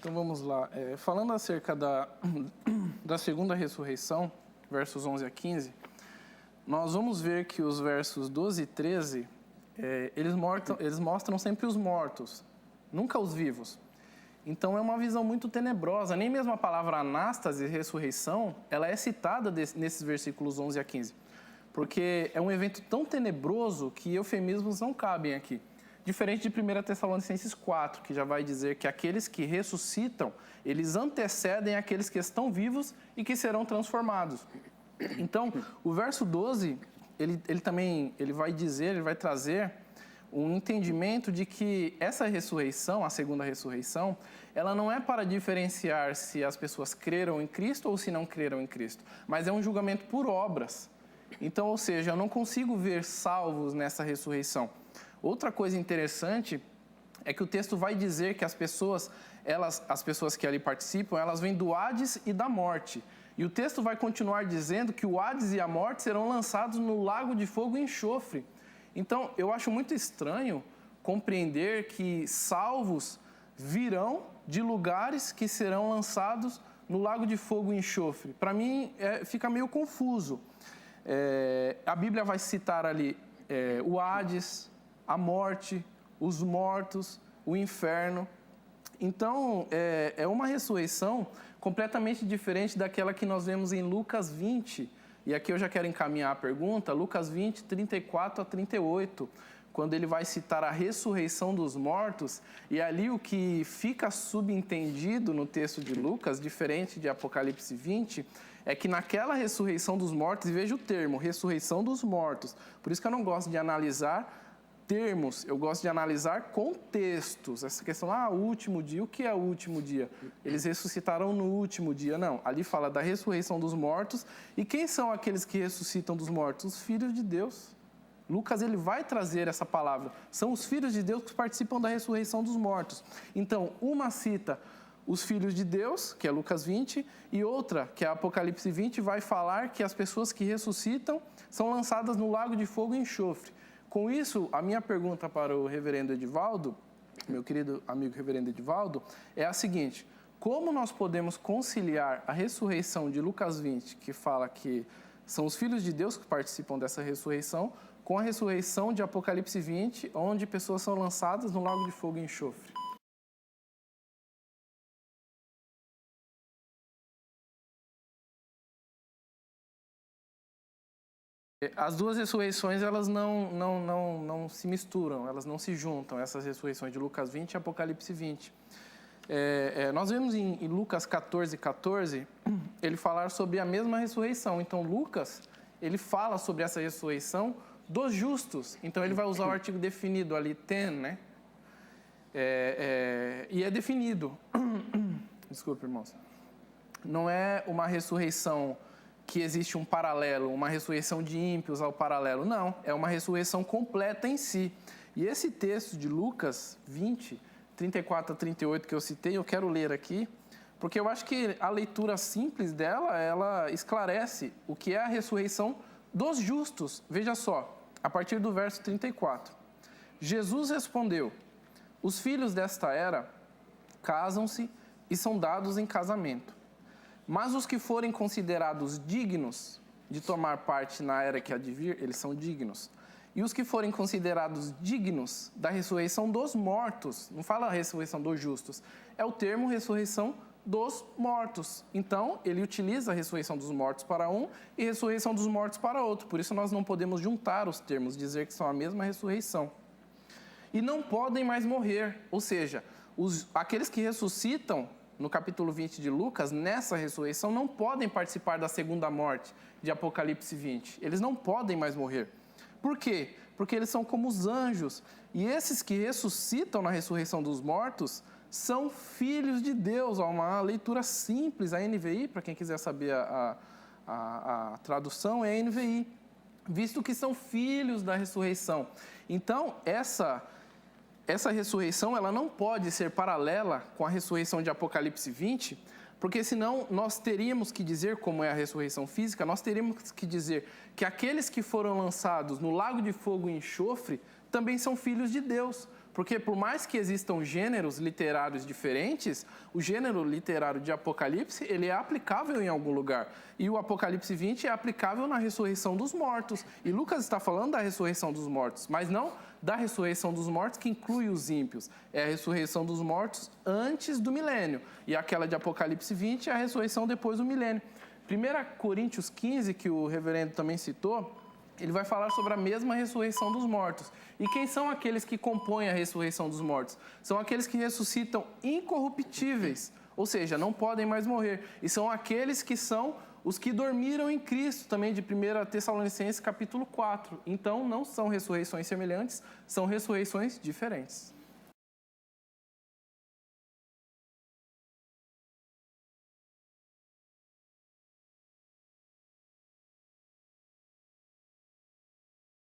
Então vamos lá. Falando acerca da segunda ressurreição, versos 11 a 15, nós vamos ver que os versos 12 e 13, eles mostram sempre os mortos, nunca os vivos. Então é uma visão muito tenebrosa. Nem mesmo a palavra anástase, ressurreição, ela é citada nesses versículos 11 a 15. Porque é um evento tão tenebroso que eufemismos não cabem aqui. Diferente de 1 Tessalonicenses 4, que já vai dizer que aqueles que ressuscitam, eles antecedem aqueles que estão vivos e que serão transformados. Então, o verso 12, ele vai trazer um entendimento de que essa ressurreição, a segunda ressurreição, ela não é para diferenciar se as pessoas creram em Cristo ou se não creram em Cristo, mas é um julgamento por obras. Então, ou seja, eu não consigo ver salvos nessa ressurreição. Outra coisa interessante é que o texto vai dizer que as pessoas que ali participam, elas vêm do Hades e da morte. E o texto vai continuar dizendo que o Hades e a morte serão lançados no lago de fogo e enxofre. Então, eu acho muito estranho compreender que salvos virão de lugares que serão lançados no lago de fogo e enxofre. Para mim, fica meio confuso. A Bíblia vai citar ali o Hades, a morte, os mortos, o inferno. Então, é uma ressurreição completamente diferente daquela que nós vemos em Lucas 20. E aqui eu já quero encaminhar a pergunta, Lucas 20, 34 a 38, quando ele vai citar a ressurreição dos mortos, e ali o que fica subentendido no texto de Lucas, diferente de Apocalipse 20, é que naquela ressurreição dos mortos, e veja o termo, ressurreição dos mortos, por isso que eu não gosto de analisar termos, eu gosto de analisar contextos. Essa questão, o último dia, o que é o último dia? Eles ressuscitarão no último dia. Não, ali fala da ressurreição dos mortos. E quem são aqueles que ressuscitam dos mortos? Os filhos de Deus. Lucas, ele vai trazer essa palavra. São os filhos de Deus que participam da ressurreição dos mortos. Então, uma cita os filhos de Deus, que é Lucas 20, e outra, que é Apocalipse 20, vai falar que as pessoas que ressuscitam são lançadas no lago de fogo e enxofre. Com isso, a minha pergunta para o reverendo Edivaldo, meu querido amigo reverendo Edivaldo, é a seguinte: como nós podemos conciliar a ressurreição de Lucas 20, que fala que são os filhos de Deus que participam dessa ressurreição, com a ressurreição de Apocalipse 20, onde pessoas são lançadas no lago de fogo e enxofre? As duas ressurreições, elas não se misturam, elas não se juntam, essas ressurreições de Lucas 20 e Apocalipse 20. Nós vemos em Lucas 14, 14, ele falar sobre a mesma ressurreição. Então, Lucas, ele fala sobre essa ressurreição dos justos. Então, ele vai usar o artigo definido ali, ten, né? E é definido. Desculpe, irmãos. Não é uma ressurreição que existe um paralelo, uma ressurreição de ímpios ao paralelo. Não, é uma ressurreição completa em si. E esse texto de Lucas 20, 34 a 38 que eu citei, eu quero ler aqui, porque eu acho que a leitura simples dela, ela esclarece o que é a ressurreição dos justos. Veja só, a partir do verso 34. Jesus respondeu: os filhos desta era casam-se e são dados em casamento. Mas os que forem considerados dignos de tomar parte na era que há de vir, eles são dignos. E os que forem considerados dignos da ressurreição dos mortos, não fala a ressurreição dos justos, é o termo ressurreição dos mortos. Então, ele utiliza a ressurreição dos mortos para um e ressurreição dos mortos para outro. Por isso, nós não podemos juntar os termos, dizer que são a mesma ressurreição. E não podem mais morrer, ou seja, aqueles que ressuscitam no capítulo 20 de Lucas, nessa ressurreição, não podem participar da segunda morte de Apocalipse 20. Eles não podem mais morrer. Por quê? Porque eles são como os anjos. E esses que ressuscitam na ressurreição dos mortos são filhos de Deus. Há uma leitura simples, a NVI, para quem quiser saber a tradução, é a NVI. Visto que são filhos da ressurreição. Então, essa ressurreição, ela não pode ser paralela com a ressurreição de Apocalipse 20, porque senão nós teríamos que dizer, como é a ressurreição física, nós teríamos que dizer que aqueles que foram lançados no lago de fogo e enxofre também são filhos de Deus, Porque por mais que existam gêneros literários diferentes, o gênero literário de Apocalipse, ele é aplicável em algum lugar. E o Apocalipse 20 é aplicável na ressurreição dos mortos. E Lucas está falando da ressurreição dos mortos, mas não da ressurreição dos mortos que inclui os ímpios. É a ressurreição dos mortos antes do milênio. E aquela de Apocalipse 20 é a ressurreição depois do milênio. 1 Coríntios 15, que o reverendo também citou, ele vai falar sobre a mesma ressurreição dos mortos. E quem são aqueles que compõem a ressurreição dos mortos? São aqueles que ressuscitam incorruptíveis, ou seja, não podem mais morrer. E são aqueles que são os que dormiram em Cristo, também de 1 Tessalonicenses capítulo 4. Então, não são ressurreições semelhantes, são ressurreições diferentes.